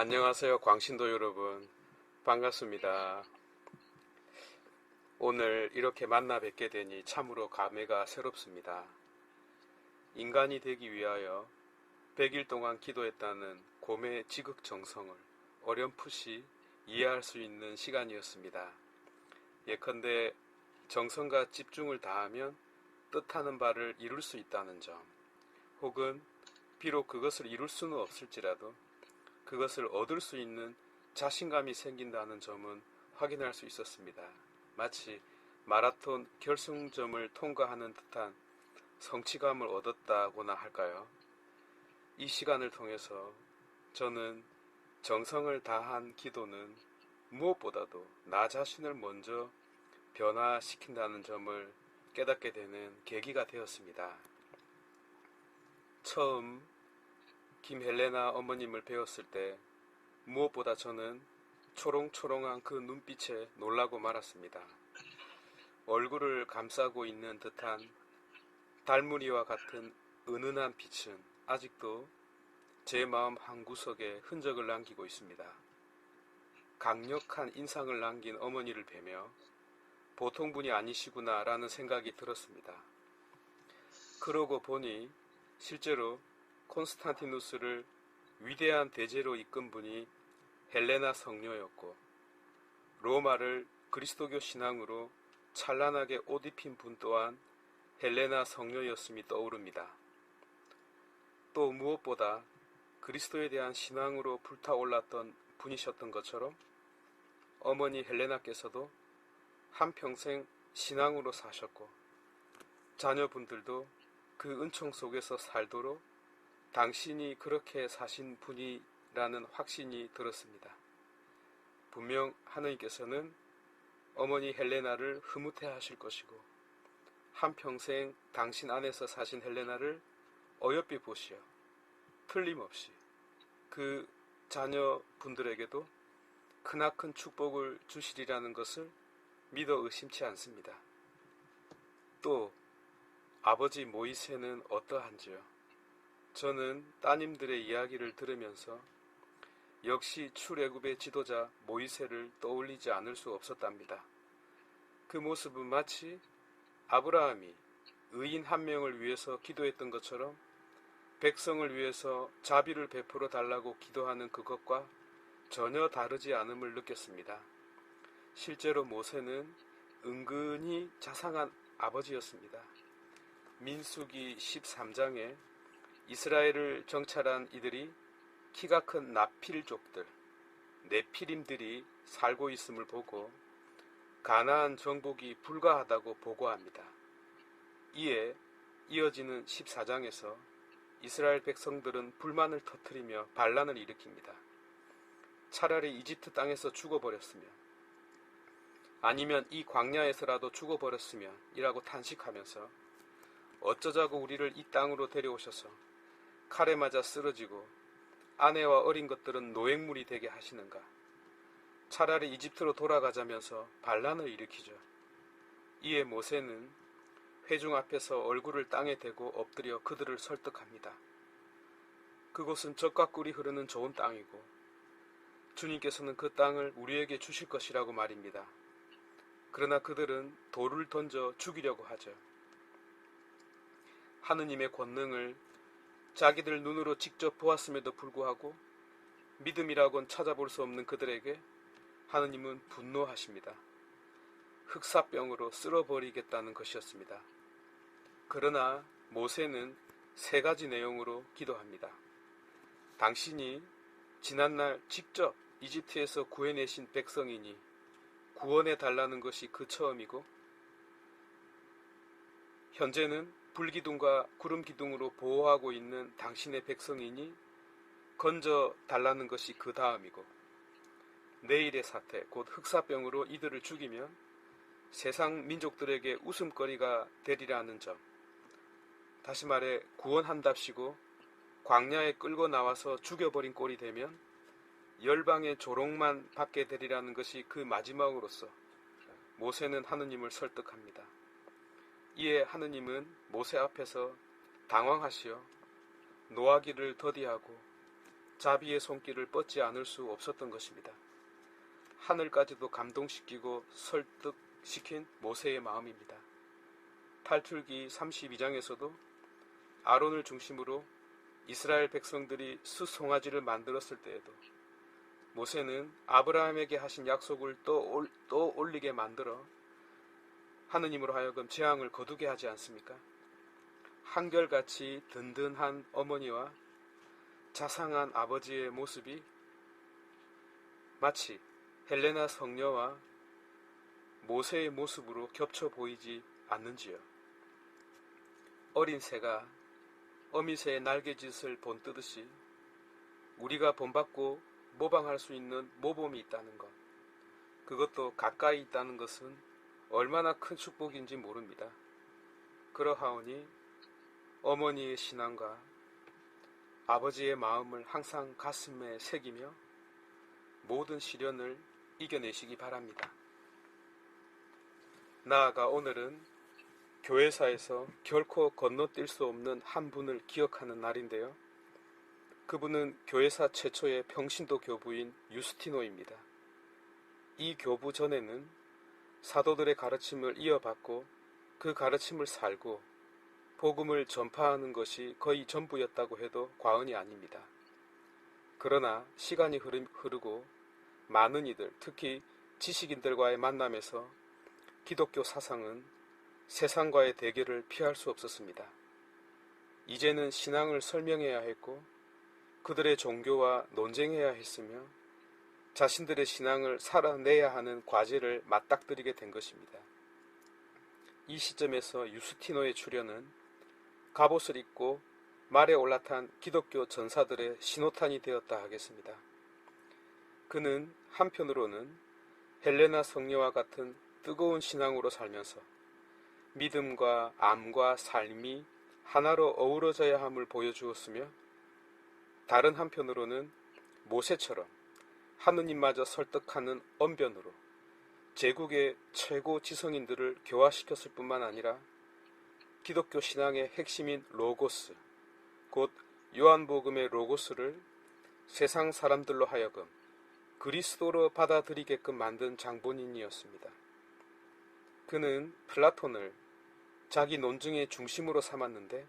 안녕하세요, 광신도 여러분. 반갑습니다. 오늘 이렇게 만나 뵙게 되니 참으로 감회가 새롭습니다. 인간이 되기 위하여 100일 동안 기도했다는 곰의 지극정성을 어렴풋이 이해할 수 있는 시간이었습니다. 예컨대 정성과 집중을 다하면 뜻하는 바를 이룰 수 있다는 점, 혹은 비록 그것을 이룰 수는 없을지라도 그것을 얻을 수 있는 자신감이 생긴다는 점은 확인할 수 있었습니다. 마치 마라톤 결승점을 통과하는 듯한 성취감을 얻었다고나 할까요? 이 시간을 통해서 저는 정성을 다한 기도는 무엇보다도 나 자신을 먼저 변화시킨다는 점을 깨닫게 되는 계기가 되었습니다. 처음 김헬레나 어머님을 배웠을 때 무엇보다 저는 초롱초롱한 그 눈빛에 놀라고 말았습니다. 얼굴을 감싸고 있는 듯한 달무리와 같은 은은한 빛은 아직도 제 마음 한구석에 흔적을 남기고 있습니다. 강력한 인상을 남긴 어머니를 뵈며 보통 분이 아니시구나 라는 생각이 들었습니다. 그러고 보니 실제로 콘스탄티누스를 위대한 대제로 이끈 분이 헬레나 성녀였고, 로마를 그리스도교 신앙으로 찬란하게 옷 입힌 분 또한 헬레나 성녀였음이 떠오릅니다. 또 무엇보다 그리스도에 대한 신앙으로 불타올랐던 분이셨던 것처럼 어머니 헬레나께서도 한평생 신앙으로 사셨고, 자녀분들도 그 은총 속에서 살도록 당신이 그렇게 사신 분이라는 확신이 들었습니다. 분명 하느님께서는 어머니 헬레나를 흐뭇해 하실 것이고, 한평생 당신 안에서 사신 헬레나를 어여삐 보시어 틀림없이 그 자녀분들에게도 크나큰 축복을 주시리라는 것을 믿어 의심치 않습니다. 또 아버지 모이세는 어떠한지요? 저는 따님들의 이야기를 들으면서 역시 출애굽의 지도자 모이세를 떠올리지 않을 수 없었답니다. 그 모습은 마치 아브라함이 의인 한 명을 위해서 기도했던 것처럼 백성을 위해서 자비를 베풀어 달라고 기도하는 그것과 전혀 다르지 않음을 느꼈습니다. 실제로 모세는 은근히 자상한 아버지였습니다. 민수기 13장에 이스라엘을 정찰한 이들이 키가 큰 나필족들, 네피림들이 살고 있음을 보고 가나안 정복이 불가하다고 보고합니다. 이에 이어지는 14장에서 이스라엘 백성들은 불만을 터뜨리며 반란을 일으킵니다. 차라리 이집트 땅에서 죽어버렸으면, 아니면 이 광야에서라도 죽어버렸으면 이라고 탄식하면서 어쩌자고 우리를 이 땅으로 데려오셔서 칼에 맞아 쓰러지고 아내와 어린 것들은 노획물이 되게 하시는가? 차라리 이집트로 돌아가자면서 반란을 일으키죠. 이에 모세는 회중 앞에서 얼굴을 땅에 대고 엎드려 그들을 설득합니다. 그곳은 젖과 꿀이 흐르는 좋은 땅이고 주님께서는 그 땅을 우리에게 주실 것이라고 말입니다. 그러나 그들은 돌을 던져 죽이려고 하죠. 하느님의 권능을 자기들 눈으로 직접 보았음에도 불구하고 믿음이라곤 찾아볼 수 없는 그들에게 하느님은 분노하십니다. 흑사병으로 쓸어버리겠다는 것이었습니다. 그러나 모세는 세 가지 내용으로 기도합니다. 당신이 지난날 직접 이집트에서 구해내신 백성이니 구원해 달라는 것이 그 처음이고, 현재는 불기둥과 구름기둥으로 보호하고 있는 당신의 백성이니 건져 달라는 것이 그 다음이고, 내일의 사태, 곧 흑사병으로 이들을 죽이면 세상 민족들에게 웃음거리가 되리라는 점, 다시 말해 구원한답시고 광야에 끌고 나와서 죽여버린 꼴이 되면 열방의 조롱만 받게 되리라는 것이 그 마지막으로서 모세는 하느님을 설득합니다. 이에 하느님은 모세 앞에서 당황하시어 노하기를 더디하고 자비의 손길을 뻗지 않을 수 없었던 것입니다. 하늘까지도 감동시키고 설득시킨 모세의 마음입니다. 탈출기 32장에서도 아론을 중심으로 이스라엘 백성들이 숫송아지를 만들었을 때에도 모세는 아브라함에게 하신 약속을 또 올리게 만들어 하느님으로 하여금 재앙을 거두게 하지 않습니까? 한결같이 든든한 어머니와 자상한 아버지의 모습이 마치 헬레나 성녀와 모세의 모습으로 겹쳐 보이지 않는지요. 어린 새가 어미새의 날개짓을 본뜨듯이 우리가 본받고 모방할 수 있는 모범이 있다는 것, 그것도 가까이 있다는 것은 얼마나 큰 축복인지 모릅니다. 그러하오니 어머니의 신앙과 아버지의 마음을 항상 가슴에 새기며 모든 시련을 이겨내시기 바랍니다. 나아가 오늘은 교회사에서 결코 건너뛸 수 없는 한 분을 기억하는 날인데요. 그분은 교회사 최초의 평신도 교부인 유스티노입니다. 이 교부 전에는 사도들의 가르침을 이어받고 그 가르침을 살고 복음을 전파하는 것이 거의 전부였다고 해도 과언이 아닙니다. 그러나 시간이 흐르고 많은 이들, 특히 지식인들과의 만남에서 기독교 사상은 세상과의 대결을 피할 수 없었습니다. 이제는 신앙을 설명해야 했고 그들의 종교와 논쟁해야 했으며 자신들의 신앙을 살아내야 하는 과제를 맞닥뜨리게 된 것입니다. 이 시점에서 유스티노의 출현은 갑옷을 입고 말에 올라탄 기독교 전사들의 신호탄이 되었다 하겠습니다. 그는 한편으로는 헬레나 성녀와 같은 뜨거운 신앙으로 살면서 믿음과 암과 삶이 하나로 어우러져야 함을 보여주었으며 다른 한편으로는 모세처럼 하느님마저 설득하는 언변으로 제국의 최고 지성인들을 교화시켰을 뿐만 아니라 기독교 신앙의 핵심인 로고스, 곧 요한복음의 로고스를 세상 사람들로 하여금 그리스도로 받아들이게끔 만든 장본인이었습니다. 그는 플라톤을 자기 논증의 중심으로 삼았는데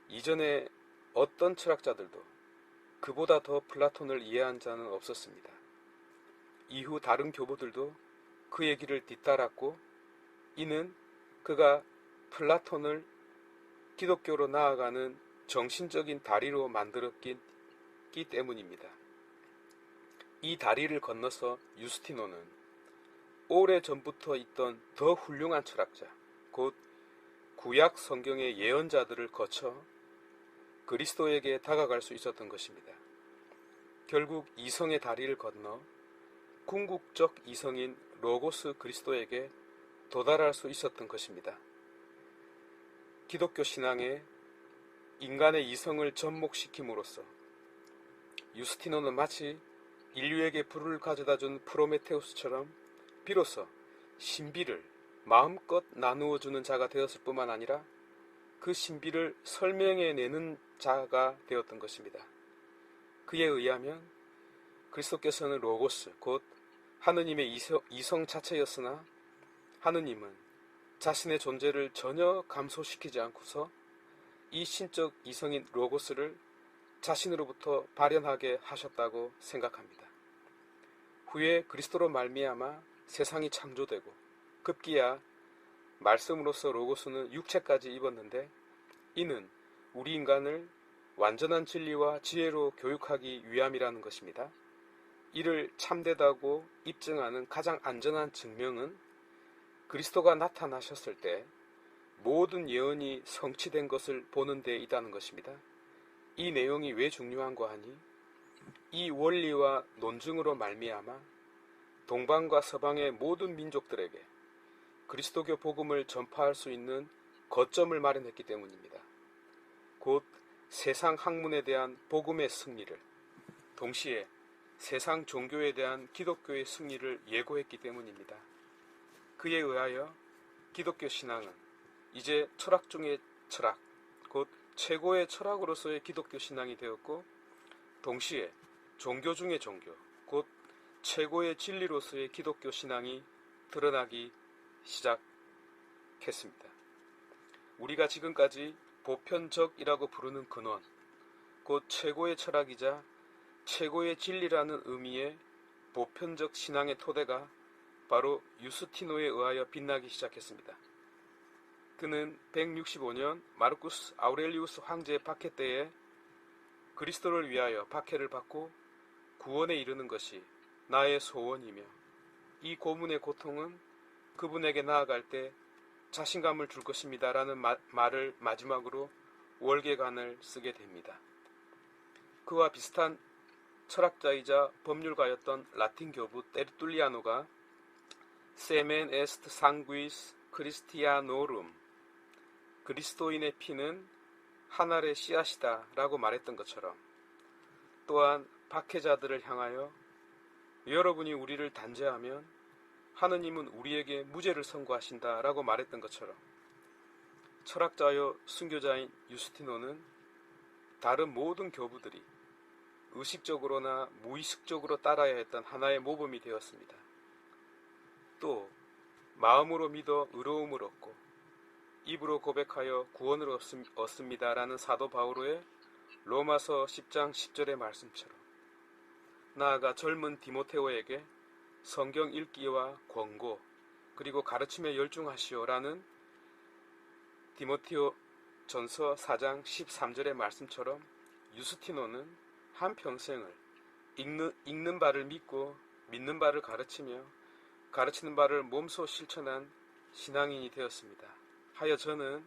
이전에 어떤 철학자들도 그보다 더 플라톤을 이해한 자는 없었습니다. 이후 다른 교부들도 그 얘기를 뒤따랐고 이는 그가 플라톤을 기독교로 나아가는 정신적인 다리로 만들었기 때문입니다. 이 다리를 건너서 유스티노는 오래전부터 있던 더 훌륭한 철학자, 곧 구약 성경의 예언자들을 거쳐 그리스도에게 다가갈 수 있었던 것입니다. 결국 이성의 다리를 건너 궁극적 이성인 로고스 그리스도에게 도달할 수 있었던 것입니다. 기독교 신앙에 인간의 이성을 접목시킴으로써 유스티노는 마치 인류에게 불을 가져다준 프로메테우스처럼 비로소 신비를 마음껏 나누어주는 자가 되었을 뿐만 아니라 그 신비를 설명해내는 자가 되었던 것입니다. 그에 의하면 그리스도께서는 로고스, 곧 하느님의 이성 자체였으나 하느님은 자신의 존재를 전혀 감소시키지 않고서 이 신적 이성인 로고스를 자신으로부터 발현하게 하셨다고 생각합니다. 후에 그리스도로 말미암아 세상이 창조되고 급기야 말씀으로서 로고스는 육체까지 입었는데 이는 우리 인간을 완전한 진리와 지혜로 교육하기 위함이라는 것입니다. 이를 참되다고 입증하는 가장 안전한 증명은 그리스도가 나타나셨을 때 모든 예언이 성취된 것을 보는 데 있다는 것입니다. 이 내용이 왜 중요한가 하니 이 원리와 논증으로 말미암아 동방과 서방의 모든 민족들에게 그리스도교 복음을 전파할 수 있는 거점을 마련했기 때문입니다. 곧 세상 학문에 대한 복음의 승리를, 동시에 세상 종교에 대한 기독교의 승리를 예고했기 때문입니다. 그에 의하여 기독교 신앙은 이제 철학 중의 철학, 곧 최고의 철학으로서의 기독교 신앙이 되었고 동시에 종교 중의 종교, 곧 최고의 진리로서의 기독교 신앙이 드러나기 시작했습니다. 우리가 지금까지 보편적이라고 부르는 근원, 곧 최고의 철학이자 최고의 진리라는 의미의 보편적 신앙의 토대가 바로 유스티노에 의하여 빛나기 시작했습니다. 그는 165년 마르쿠스 아우렐리우스 황제의 박해 때에 그리스도를 위하여 박해를 받고 구원에 이르는 것이 나의 소원이며 이 고문의 고통은 그분에게 나아갈 때 자신감을 줄 것입니다 라는 말을 마지막으로 월계관을 쓰게 됩니다. 그와 비슷한 철학자이자 법률가였던 라틴 교부 테르툴리아노가 세멘 에스트 상구이스 크리스티아노룸, 그리스도인의 피는 한 알의 씨앗이다 라고 말했던 것처럼, 또한 박해자들을 향하여 여러분이 우리를 단죄하면 하느님은 우리에게 무죄를 선고하신다 라고 말했던 것처럼, 철학자여 순교자인 유스티노는 다른 모든 교부들이 의식적으로나 무의식적으로 따라야 했던 하나의 모범이 되었습니다. 또 마음으로 믿어 의로움을 얻고 입으로 고백하여 구원을 얻습니다 라는 사도 바오로의 로마서 10장 10절의 말씀처럼, 나아가 젊은 디모테오에게 성경 읽기와 권고 그리고 가르침에 열중하시오라는 디모테오 전서 4장 13절의 말씀처럼 유스티노는 한평생을 읽는 바를 믿고 믿는 바를 가르치며 가르치는 바를 몸소 실천한 신앙인이 되었습니다. 하여 저는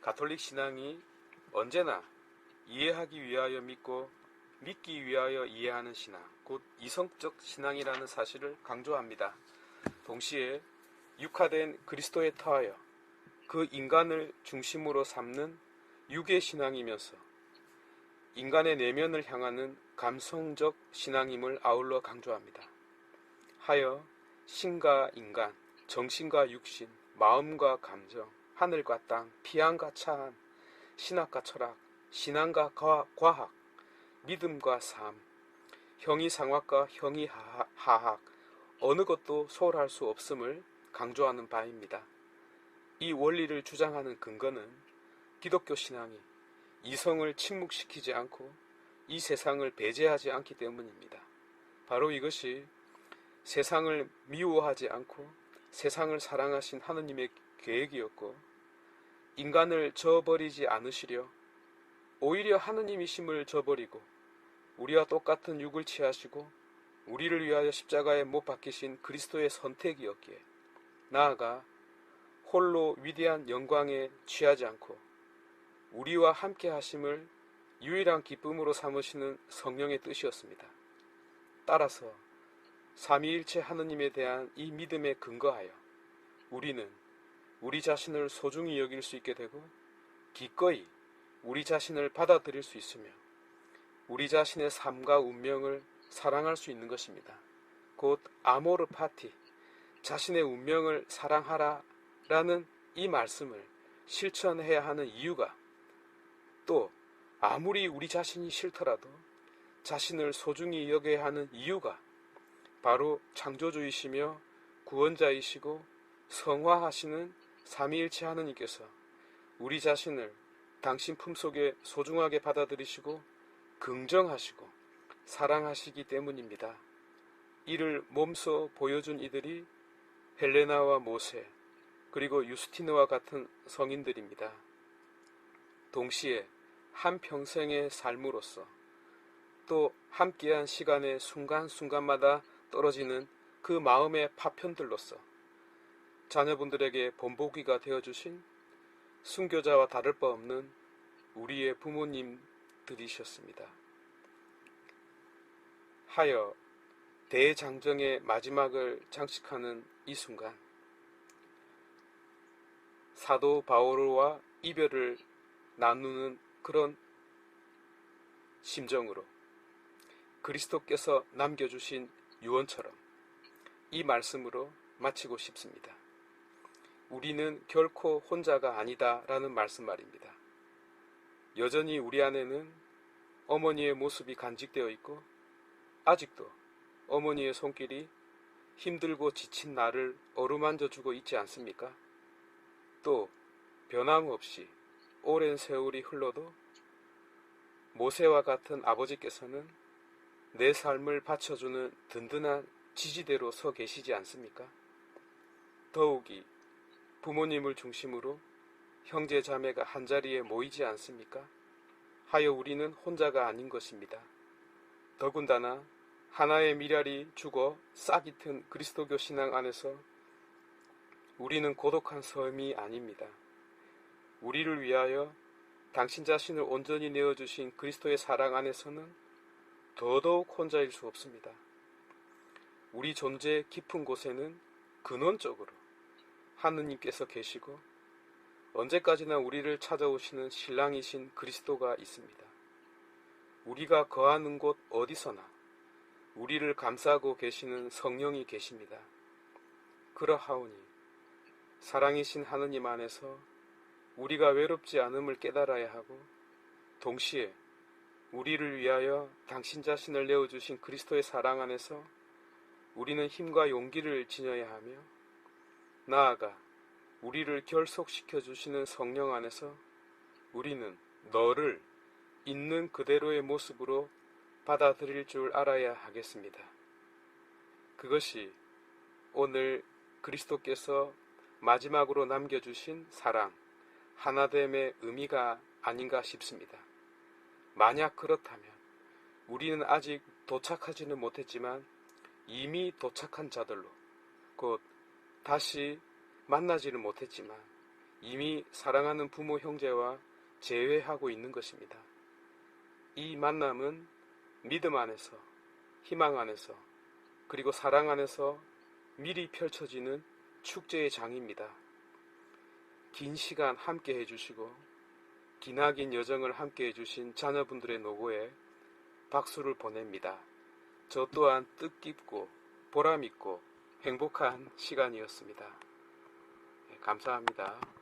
가톨릭 신앙이 언제나 이해하기 위하여 믿고 믿기 위하여 이해하는 신앙, 곧 이성적 신앙이라는 사실을 강조합니다. 동시에 육화된 그리스도에 터하여 그 인간을 중심으로 삼는 육의 신앙이면서 인간의 내면을 향하는 감성적 신앙임을 아울러 강조합니다. 하여 신과 인간, 정신과 육신, 마음과 감정, 하늘과 땅, 피안과 차안, 신학과 철학, 신앙과 과학, 믿음과 삶, 형이상학과 형이하학, 어느 것도 소홀할 수 없음을 강조하는 바입니다. 이 원리를 주장하는 근거는 기독교 신앙이 이성을 침묵시키지 않고 이 세상을 배제하지 않기 때문입니다. 바로 이것이 세상을 미워하지 않고 세상을 사랑하신 하느님의 계획이었고, 인간을 저버리지 않으시려 오히려 하느님이심을 저버리고 우리와 똑같은 육을 취하시고 우리를 위하여 십자가에 못 박히신 그리스도의 선택이었기에, 나아가 홀로 위대한 영광에 취하지 않고 우리와 함께 하심을 유일한 기쁨으로 삼으시는 성령의 뜻이었습니다. 따라서 삼위일체 하느님에 대한 이 믿음에 근거하여 우리는 우리 자신을 소중히 여길 수 있게 되고 기꺼이 우리 자신을 받아들일 수 있으며 우리 자신의 삶과 운명을 사랑할 수 있는 것입니다. 곧 아모르 파티, 자신의 운명을 사랑하라 라는 이 말씀을 실천해야 하는 이유가, 또 아무리 우리 자신이 싫더라도 자신을 소중히 여겨야 하는 이유가 바로 창조주이시며 구원자이시고 성화하시는 삼위일체 하느님께서 우리 자신을 당신 품속에 소중하게 받아들이시고 긍정하시고 사랑하시기 때문입니다. 이를 몸소 보여준 이들이 헬레나와 모세, 그리고 유스티노와 같은 성인들입니다. 동시에 한평생의 삶으로서 또 함께한 시간의 순간순간마다 떨어지는 그 마음의 파편들로서 자녀분들에게 본보기가 되어주신 순교자와 다를 바 없는 우리의 부모님들이셨습니다. 하여 대장정의 마지막을 장식하는 이 순간, 사도 바오로와 이별을 나누는 그런 심정으로 그리스도께서 남겨주신 유언처럼 이 말씀으로 마치고 싶습니다. 우리는 결코 혼자가 아니다 라는 말씀 말입니다. 여전히 우리 안에는 어머니의 모습이 간직되어 있고 아직도 어머니의 손길이 힘들고 지친 나를 어루만져주고 있지 않습니까? 또 변함없이 오랜 세월이 흘러도 모세와 같은 아버지께서는 내 삶을 받쳐주는 든든한 지지대로 서 계시지 않습니까? 더욱이 부모님을 중심으로 형제 자매가 한자리에 모이지 않습니까? 하여 우리는 혼자가 아닌 것입니다. 더군다나 하나의 미랄이 죽어 싹이 튼 그리스도교 신앙 안에서 우리는 고독한 섬이 아닙니다. 우리를 위하여 당신 자신을 온전히 내어주신 그리스도의 사랑 안에서는 더더욱 혼자일 수 없습니다. 우리 존재의 깊은 곳에는 근원적으로 하느님께서 계시고 언제까지나 우리를 찾아오시는 신랑이신 그리스도가 있습니다. 우리가 거하는 곳 어디서나 우리를 감싸고 계시는 성령이 계십니다. 그러하오니 사랑이신 하느님 안에서 우리가 외롭지 않음을 깨달아야 하고 동시에 우리를 위하여 당신 자신을 내어주신 그리스도의 사랑 안에서 우리는 힘과 용기를 지녀야 하며 나아가 우리를 결속시켜 주시는 성령 안에서 우리는 너를 있는 그대로의 모습으로 받아들일 줄 알아야 하겠습니다. 그것이 오늘 그리스도께서 마지막으로 남겨주신 사랑, 하나됨의 의미가 아닌가 싶습니다. 만약 그렇다면 우리는 아직 도착하지는 못했지만 이미 도착한 자들로, 곧 다시 만나지는 못했지만 이미 사랑하는 부모 형제와 재회하고 있는 것입니다. 이 만남은 믿음 안에서, 희망 안에서, 그리고 사랑 안에서 미리 펼쳐지는 축제의 장입니다. 긴 시간 함께 해주시고 기나긴 여정을 함께 해주신 자녀분들의 노고에 박수를 보냅니다. 저 또한 뜻깊고 보람있고 행복한 시간이었습니다. 감사합니다.